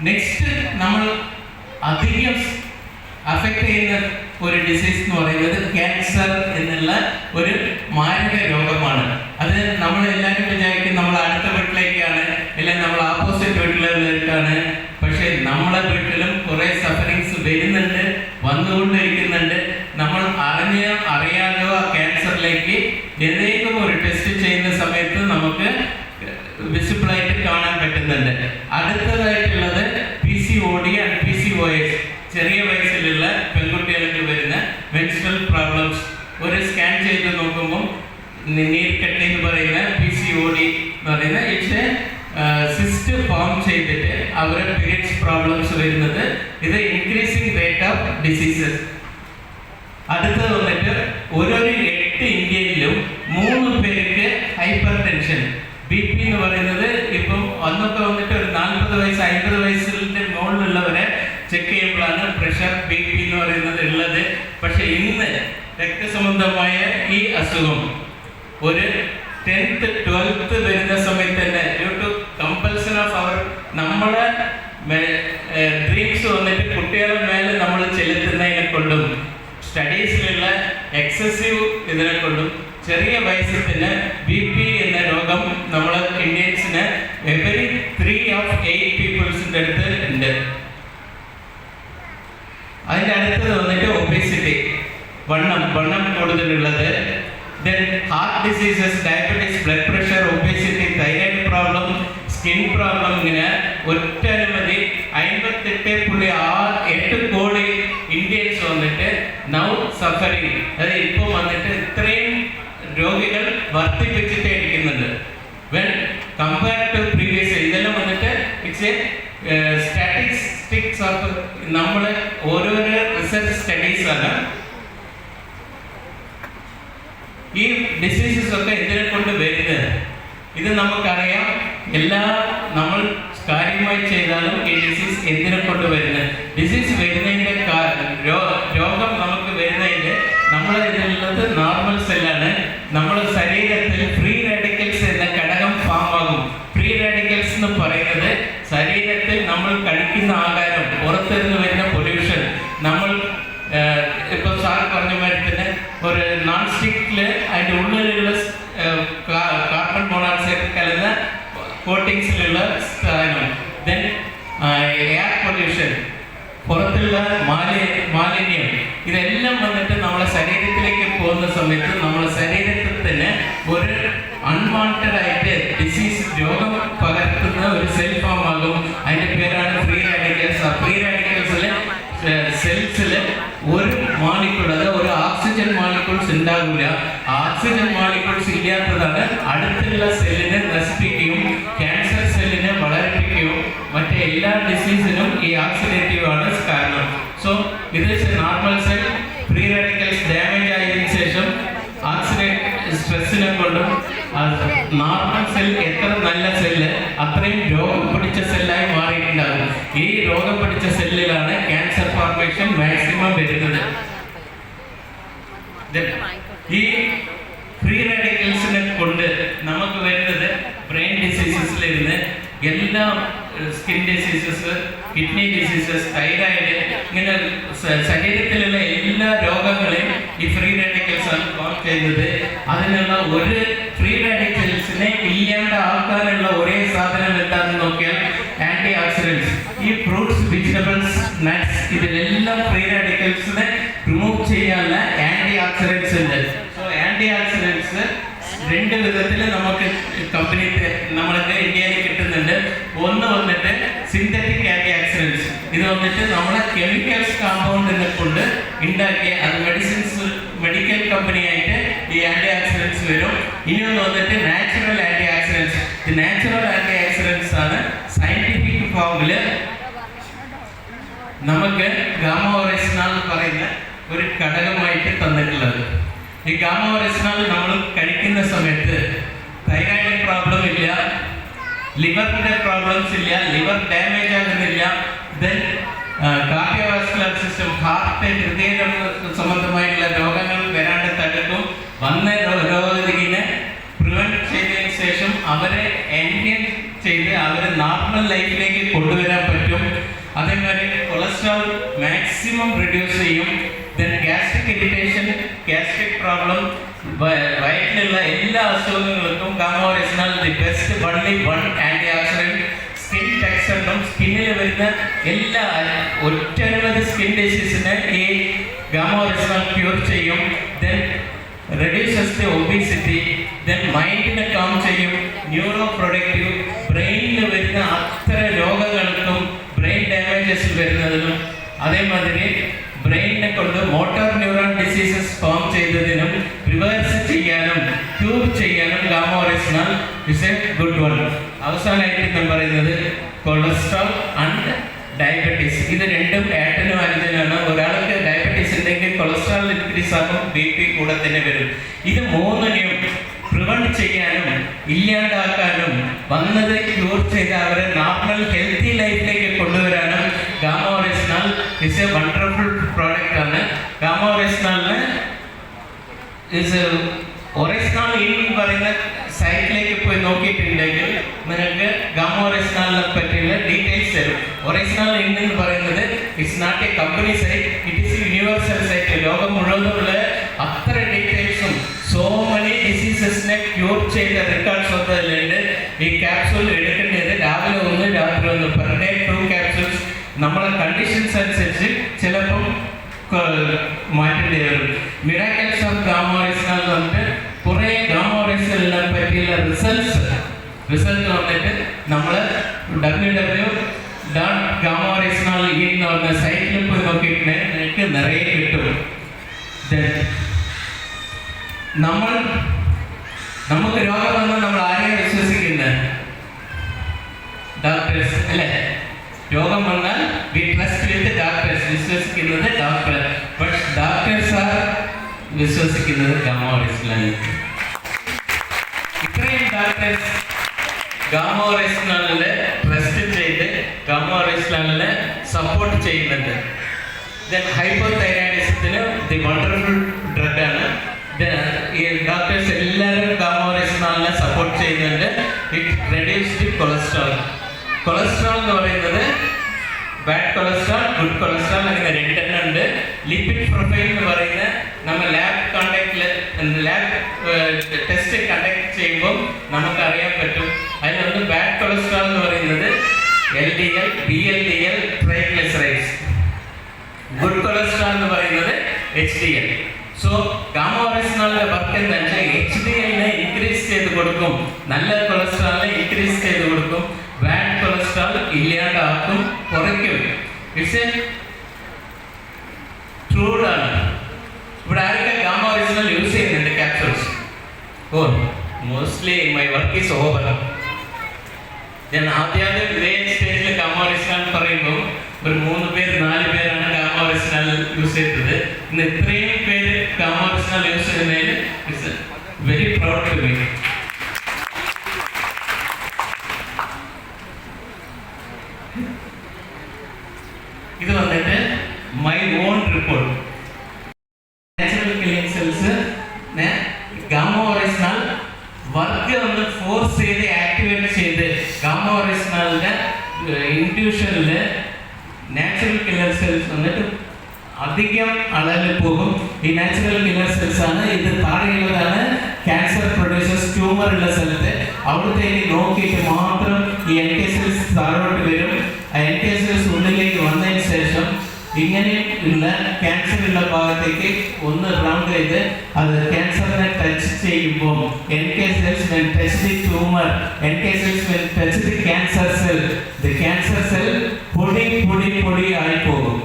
Next നമ്മൾ അധികം affect ചെയ്യുന്ന ഒരു ഡിസീസ് എന്ന് പറയുന്നത് ക്യാൻസർ എന്നുള്ള ഒരു മാരക രോഗമാണ്. അത് നമ്മൾ എല്ലാവരും വിചാരിക്കും നമ്മൾ അടുത്ത വീട്ടിലേക്കാണ്, അല്ലെങ്കിൽ നമ്മൾ ഓപ്പോസിറ്റ് വീട്ടിലേക്കാണ്. പക്ഷെ നമ്മളെ വീട്ടിലും കുറെ സഫറിങ്സ് വരുന്നുണ്ട്, വന്നുകൊണ്ടിരിക്കുന്നുണ്ട്. നമ്മൾ അറിയാതെയോ ആ ക്യാൻസറിലേക്ക് ഏതെങ്കിലും ഒരു ടെസ്റ്റ് ചെയ്യുന്ന സമയത്ത് നമുക്ക് വിസിബിളായിട്ട് കാണാൻ പറ്റുന്നുണ്ട്. അടുത്തതായിട്ടുള്ളത് PCOD ആൻഡ് PCOS, ചെറിയ വയസ്സിലുള്ള പെൺകുട്ടികൾക്ക് വരുന്ന മെൻസ്ട്രൽ പ്രോബ്ലംസ്. ഒരു സ്കാൻ ചെയ്ത് നോക്കുമ്പോൾ നീർക്കെട്ട് എന്ന് പറയുന്ന PCOD എന്ന് പറയുന്ന ഇറ്റ്സ് സിസ്റ്റ് ഫോം ചെയ്തിട്ട് അവരുടെ പീരിയഡ്സ് പ്രോബ്ലംസ് വരുന്നത്. ഇത് ഇൻക്രീസിങ് റേറ്റ് ഓഫ് ഡിസീസസ്. അടുത്തത് വന്നിട്ട് ഓരോ 8 ഇന്ത്യയിലും 3 പേർക്ക് ഹൈപ്പർ ടെൻഷൻ BP എന്ന് പറയുന്നത് ഇപ്പം അന്നൊക്കെ വന്നിട്ട് ഒരു 40 വയസ്സ് 50 വയസ്സിൻ്റെ മുകളിലുള്ളവരെ ചെക്ക് ചെയ്യുമ്പോഴാണ് പ്രഷർ BP എന്ന് പറയുന്നത് ഉള്ളത്. പക്ഷെ ഇന്ന് രക്തസംബന്ധമായ ഈ അസുഖം ഒരു 10th 12th വരുന്ന സമയത്ത് തന്നെ ഡ്യൂ ടു കമ്പൽഷൻ ഓഫ് അവർ നമ്മളെ ഡ്രീംസ് വന്നിട്ട് കുട്ടികളുടെ മേലെ നമ്മൾ ചെലുത്തുന്നതിനെ കൊണ്ടും സ്റ്റഡീസിലുള്ള എക്സസീവ് ഇതിനെ കൊണ്ടും ചെറിയ വയസ്സിൽ തന്നെ BP എന്ന രോഗം നമ്മൾ ഇന്ത്യൻസിന് എവരി 3 of 8 പീപ്പിൾസിൻ്റെ അടുത്ത് ഉണ്ട്. അതിൻ്റെ അടുത്തത് വന്നിട്ട് ഒബേസിറ്റി, വണ്ണം കൂടുതലുള്ളത്. Then heart diseases, diabetes, blood pressure, obesity, thyroid problem, skin problem, ഇങ്ങനെ ഒറ്റനവധി 58.8 കോടി ഇന്ത്യൻസ് വന്നിട്ട് നൗ സഫറിങ്. അതായത് ഇപ്പോൾ വന്നിട്ട് ഇത്രയും രോഗികൾ വർദ്ധിപ്പിച്ചിട്ടേ ഇരിക്കുന്നുണ്ട്. വെൻ കമ്പയർ ടു പ്രീവിയസ്, ഇതെല്ലാം വന്നിട്ട് ഇറ്റ്സ് എ സ്റ്റാറ്റിസ്റ്റിക്സ് ഓഫ് നമ്മൾ ഓരോരോ റിസർച്ച് സ്റ്റഡീസ് ആണ്. ഈ ഡിസീസസ് ഒക്കെ ഇതിനെ കൊണ്ട് വരുന്നത് ഇത് നമുക്കറിയാം. നമ്മൾ കാര്യമായി ചെയ്താലും ഈ ഡിസീസ് എന്തിനെ കൊണ്ട് വരുന്നത്, ഡിസീസ് വരുന്നതിൻ്റെ രോഗം നമുക്ക് വരുന്നതിൻ്റെ നമ്മൾ ഇതിലുള്ളത് നോർമൽ സെല്ലാണ്. നമ്മൾ ശരീരത്തിൽ ഫ്രീ റാഡിക്കൽസ് എന്ന ഘടകം ഫാം ആകും. ഫ്രീ റാഡിക്കൽസ് എന്ന് പറയുന്നത് ശരീരത്തിൽ നമ്മൾ കഴിക്കുന്ന ആഹാരം, പുറത്തുനിന്ന് വരുന്ന പൊല്യൂഷൻ, നമ്മൾ ഇപ്പോൾ സാർ പറഞ്ഞ മാതിരി തന്നെ ഒരു നോൺ സ്റ്റിക്കിൽ അതിൻ്റെ ഉള്ളിലുള്ള കാർബൺ മോണോക്സൈഡ് കലർന്ന കോട്ടിങ്സിലുള്ള സാധനം. ദെൻ എയർ പൊല്യൂഷൻ, പുറത്തുള്ള മാലിന്യം, ഇതെല്ലാം വന്നിട്ട് നമ്മളെ ശരീരത്തിലേക്ക് പോകുന്ന സമയത്ത് നമ്മളെ ശരീരത്തിൽ തന്നെ ഒരു അൺവാണ്ടഡ് ആയിട്ട് ഡിസീസ് രോഗം പകർത്തുന്ന ഒരു സെൽ ഫോം ആകും. അതിൻ്റെ പേരാണ് ഫ്രീ റാഡിക്കൽസ്. ആ ഫ്രീ റാഡിക്കൽസിൽ സെൽസിൽ ഒരു മാലിക്യൂൾ, അതായത് ഒരു ഓക്സിജൻ മാലിക്യൂൾസ് ഉണ്ടാകില്ല. ഓക്സിജൻ മാലിക്യൂൾസ് ഇല്ലാത്തതാണ് അടുത്തുള്ള സെല്ലിനെ നശിപ്പിക്കുകയും ക്യാൻസർ സെല്ലിനെ വളർപ്പിക്കുകയും മറ്റേ എല്ലാ ഡിസീസിനും ഈ ഓക്സിഡേറ്റീവ് ആണ് കാരണം. സോ ഇത് normal cell free radicals damage ആയതിനു ശേഷം സ്ട്രെസ്സിനെ കൊണ്ടും നോർമൽ സെൽ എത്ര നല്ല സെല്ല് അത്രയും രോഗം പിടിച്ച സെല്ലായി മാറിയിട്ടുണ്ടാകും. ഈ രോഗം പിടിച്ച സെല്ലിലാണ് ക്യാൻസർ ഫോർമേഷൻ മാക്സിമം വരുന്നത്. ഈ ഫ്രീ റാഡിക്കൽസിനെ കൊണ്ട് നമുക്ക് വരുന്നത് ബ്രെയിൻ ഡിസീസസിലിരുന്ന് എല്ലാ skin diseases, kidney diseases, thyroid, ഇങ്ങനെ ശരീരത്തിലുള്ള എല്ലാ രോഗങ്ങളെയും ഈ ഫ്രീ റാഡിക്കൽസ് ആണ് കോൺ ചെയ്യുന്നത്. അതിനുള്ള ഒരു ഫ്രീ റാഡിക്കൽസിനെ ഇല്ലാണ്ടാക്കാനുള്ള ഒരേ സാധനം എന്താണെന്ന് നോക്കിയാൽ ആൻറ്റി ഓക്സിഡൻസ്. ഈ ഫ്രൂട്ട്സ്, വെജിറ്റബിൾസ്, നട്ട്സ്, ഇതിലെല്ലാം ഫ്രീ റാഡിക്കൽസിനെ റിമൂവ് ചെയ്യാനുള്ള ആൻറ്റി ഓക്സിഡൻസ് ഉണ്ട്. സോ ആൻറ്റി ഓക്സിഡൻസ് 2 വിധത്തിൽ നമുക്ക് കമ്പനി നമ്മൾക്ക് ഇന്ത്യയിൽ കിട്ടുന്നുണ്ട്. ഒന്ന് വന്നിട്ട് സിന്തറ്റിക് ആൻറ്റി ഓക്സിഡൻസ്. ഇത് വന്നിട്ട് നമ്മളെ കെമിക്കൽസ് കോമ്പൗണ്ടിനെ കൊണ്ട് ഉണ്ടാക്കിയ അത് മെഡിക്കൽ കമ്പനിയായിട്ട് ഈ ആൻറ്റി ഓക്സിഡൻസ് വരും. ഇനി ഒന്ന് വന്നിട്ട് നാച്ചുറൽ ആൻറ്റി ഓക്സിഡൻസ്. ഈ നാച്ചുറൽ ആൻറ്റി ഓക്സിഡൻസ് ആണ് സയന്റിഫിക് ഫോമില് നമുക്ക് ഗാമ-ഒറിജിനൽ പറയുന്ന ഒരു ഘടകമായിട്ട് തന്നിട്ടുള്ളത്. ഈ ഗാമ-ഒറിജിനൽ നമ്മൾ കഴിക്കുന്ന സമയത്ത് തൈറോയിഡ് പ്രോബ്ലം ഇല്ല, ലിവറിൻ്റെ പ്രോബ്ലംസ് ഇല്ല, ലിവർ ഡാമേജ് ആകുന്നില്ല. ദെൻ കാർഡിയോവാസ്കുലർ സിസ്റ്റം, ഹാർട്ട്, ഹൃദയ സംബന്ധമായിട്ടുള്ള രോഗങ്ങൾ വരാണ്ട് തടുക്കും. വന്ന രോഗിനെ പ്രിവെന്റ് ചെയ്തതിന് ശേഷം അവരെ ചെയ്ത് അവരെ നോർമൽ ലൈഫിലേക്ക് കൊണ്ടുവരാൻ പറ്റും. അതേമാതിരി കൊളസ്ട്രോൾ മാക്സിമം റിഡ്യൂസ് ചെയ്യും. Then gastric irritation, gastric problem, വയറ്റിലുള്ള എല്ലാ അസുഖങ്ങൾക്കും ഗാമോറെസിനാൽ the best one antioxidant. Skin ടെക്സ്ചറിനും സ്കിന്നിൽ വരുന്ന എല്ലാ ഒറ്റനവധി സ്കിൻ ഡിസീസിനെ ഈ ഗാമോറെസിനാൽ ക്യൂർ ചെയ്യും. Then reduces the obesity, then മൈൻഡിനെ കാം ചെയ്യും, ന്യൂറോ പ്രൊഡക്റ്റീവ്, ബ്രെയിനിൽ വരുന്ന അത്ര രോഗങ്ങൾക്കും ബ്രെയിൻ ഡാമേജസ് വരുന്നതിനും അതേമാതിരി ബ്രെയിനിനെ കൊണ്ട് മോട്ടോർ ന്യൂറോൺ ഡിസീസസ് ഫോം ചെയ്തതിനും റിവേഴ്സ് ചെയ്യാനും ക്യൂർ ചെയ്യാനും ഗാമോറെസിനാൽ ഇസ് എ ഗുഡ് വൺ. അവസാനമായിട്ട് ഞാൻ പറയുന്നത് കൊളസ്ട്രോൾ ആൻഡ് ഡയബറ്റീസ്. ഇത് രണ്ടും ഏട്ടനും അനുജനാണ്. ഒരാൾക്ക് ഡയബറ്റീസ് ഉണ്ടെങ്കിൽ കൊളസ്ട്രോൾ ഇൻക്രീസ് ആകും, BP കൂടെ തന്നെ വരും. ഇത് മൂന്നിനെയും പ്രിവെന്റ് ചെയ്യാനും ഇല്ലാണ്ടാക്കാനും വന്നത് ക്യൂർ ചെയ്ത് അവരെ നോർമൽ ഹെൽത്തി ലൈഫിലേക്ക് കൊണ്ടുവരാനും ഗാമോറെസിനാൽ ഇസ് എ വണ്ടർഫുൾ പ്രോഡക്റ്റ് ആണ്. ഗാമോറെസിനാലിന് ഒറെസിനാൽ എന്ന് പറയുന്ന സൈറ്റിലേക്ക് പോയി നോക്കിയിട്ടുണ്ടെങ്കിൽ നിങ്ങൾക്ക് ഗാമോറെസിനാലിനെ പറ്റിയുള്ള ഡീറ്റെയിൽസ് തരും. ഒറെസിനാൽ എന്ന് പറയുന്നത് it's not a company site, it is universal site. ലോകം മുഴുവനുള്ള അത്ര ഡീറ്റെയിൽസും സോ മെനി ഡിസീസസിനെ ക്യൂർ ചെയ്ത റെക്കോർഡ്സ് ഒന്നതിലുണ്ട്. ഈ ക്യാപ്സൂൾ എടുക്കേണ്ടത് രാവിലെ 1 രാത്രി 1 പെർ ഡേ 2 ക്യാപ്സൂൾസ്. നമ്മളെ കണ്ടീഷൻസ് അനുസരിച്ച് ചിലപ്പം മാറ്റേണ്ടി വരും. മിറാക്കിൾസ് ഓഫ് ഗാമോറെസിനാൽ വന്നിട്ട് കുറേ ഗാമോറെസിനെ പറ്റിയുള്ള റിസൾട്ട് വന്നിട്ട് നമ്മൾ www.gamoresinal എന്ന് പറഞ്ഞ സൈറ്റിൽ പോയി നോക്കിയിട്ടുണ്ടെങ്കിൽ നിങ്ങൾക്ക് നിറയെ കിട്ടും. നമുക്ക് രോഗം വന്നാൽ നമ്മൾ ആരെയും വിശ്വസിക്കുന്നത്? ഡോക്ടേഴ്സ് അല്ലേ? രോഗം വന്നാൽ വി ട്രസ്റ്റ് വിത്ത് ഡോക്ടേഴ്സ്, വിശ്വസിക്കുന്നത് ഡോക്ടർ. ബട്ട് ഡോക്ടേഴ്സ് ആർ വിശ്വസിക്കുന്നത് ഗാമോറെസിനാലിൽ. ഇത്രയും ഡോക്ടേഴ്സ് ഗാമോറെസിനാലിനെ ട്രസ്റ്റ് ചെയ്ത് ഗാമോറെസിനാലിനെ സപ്പോർട്ട് ചെയ്യുന്നുണ്ട്. ദെൻ ഹൈപ്പോതൈറോയിഡിസത്തിന് ദി വണ്ടർഫുൾ ഡ്രഗ് ആണ്. ഈ ഡോക്ടേഴ്സ് എല്ലാവരും ഗാമോറെസിനാലിനെ സപ്പോർട്ട് ചെയ്യുന്നുണ്ട്. It reduce the cholesterol. Cholesterol എന്ന് പറയുന്നത് ബാഡ് കൊളസ്ട്രോൾ, ഗുഡ് കൊളസ്ട്രോൾ, അങ്ങനെ രണ്ടെണ്ണം ഉണ്ട്. ലിപ്പിഡ് പ്രൊഫൈൽ എന്ന് പറയുന്ന നമ്മൾ ലാബ് ടെസ്റ്റ് കണ്ടക്ട് ചെയ്യുമ്പോൾ നമുക്ക് അറിയാൻ പറ്റും. അതിലൊന്ന് ബാഡ് കൊളസ്ട്രോൾ എന്ന് പറയുന്നത് LDL, VLDL, triglycerides. Good cholesterol എന്ന് പറയുന്നത് HDL. സോ ഗാമോറെസിനാലിന്റെ വർക്ക് എന്താണെന്ന് വെച്ചാൽ HDLനെ ഇൻക്രീസ് ചെയ്ത് കൊടുക്കും, നല്ല കൊളസ്ട്രോളിനെ ഇൻക്രീസ് ചെയ്ത് കൊടുക്കും, ബാഡ് കൊളസ്ട്രോൾ ഇല്ലാണ്ടാക്കും, കുറയ്ക്കും. ഇറ്റ്സ് എ ട്രൂഡ് ആണ്. ഇവിടെ ആരൊക്കെ ഗാമോറെസിനാൽ യൂസ് ചെയ്യുന്നുണ്ട് capsules? Mostly my work is over. ഞാൻ ആദ്യം ഇതേ സ്റ്റേജിൽ ഗാമോറെസിനാൽ പറയുമ്പോൾ ഒരു 3 പേര് 4 പേരാണ് ഗാമോറെസിനാൽ യൂസ് ചെയ്തത്. ഇന്ന് ഇത്രയും പേര് ഗാമോറെസിനാൽ യൂസ് ചെയ്യുന്നതിൽ it's very proud to me. ഇത് വന്നിട്ട് my own report. Natural killing cells ഗാമോറെസിനാൽ വർക്ക് ഒന്ന് ഫോഴ്സ് ചെയ്ത് ആക്ടിവേറ്റ് ചെയ്ത് ഗാമോറെസിനാലിന്റെ ഇൻഡ്യൂഷനിൽ നാച്ചുറൽ കില്ലർ സെൽസ് വന്നിട്ട് അധികം അളവിൽ പോകും. ഈ നാച്ചുറൽ കില്ലർ സെൽസ് ആണ്. ഇത് താഴെയുള്ളതാണ് ക്യാൻസർ പ്രൊഡ്യൂസേഴ്സ്, ട്യൂമർ ഉള്ള സ്ഥലത്ത്. അവിടുത്തേക്ക് നോക്കിയിട്ട് മാത്രം ഈ NK സെൽസ് താഴോട്ട് വരും. ആ NK സെൽസ് ഉള്ളിലേക്ക് വന്നതിന് ശേഷം ഇങ്ങനെയുള്ള ക്യാൻസർ ഉള്ള ഭാഗത്തേക്ക് ഒന്ന് റൗണ്ട് ചെയ്ത് അത് ക്യാൻസറിനെ ടച്ച് ചെയ്യുമ്പോൾ NK cells when touch the tumor, NK cells when touch the cancer cell, the cancer cell പൊടി ആയി പോകും.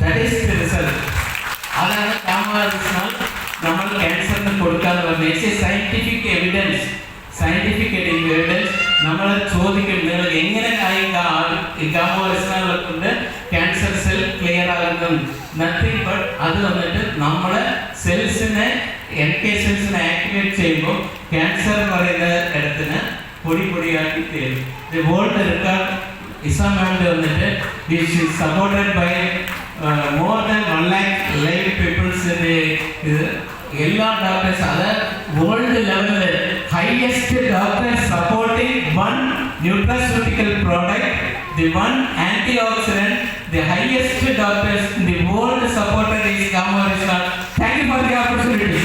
That is the result. അതാണ് ഗാമോറെസിനാൽ നമ്മൾ ക്യാൻസറിന് കൊടുക്കാന്ന് പറഞ്ഞാൽ സയന്റിഫിക് എവിഡൻസ്. സയന്റിഫിക് എവിഡൻസ് നമ്മൾ ചോദിക്കും, നിങ്ങൾ എങ്ങനെയായി ഗാമോറെസിനാലിനെ കൊണ്ട് ക്യാൻസർ സെൽ ക്ലിയർ ആകുന്നത്? നത്തിങ് ബട്ട് അത് വന്നിട്ട് നമ്മളെ സെൽസിനെ NK സെൽസിനെ ആക്ടിവേറ്റ് ചെയ്യുമ്പോൾ ക്യാൻസർ എന്ന് പറയുന്ന ഇടത്തിന് പൊടിയാക്കി തരും. ദി വേൾഡ് റെക്കോർഡ് ഇസാമാൻഡ് വന്നിട്ട് this is supported by more than 1 lakh live peoples. എല്ലാ ഡോക്ടേഴ്സ് അത് വേൾഡ് ലെവലിൽ highest doctor supporting one nutraceutical product, the one antioxidant, the highest doctors in the world supported is Kama Rishna. Thank you for the opportunity.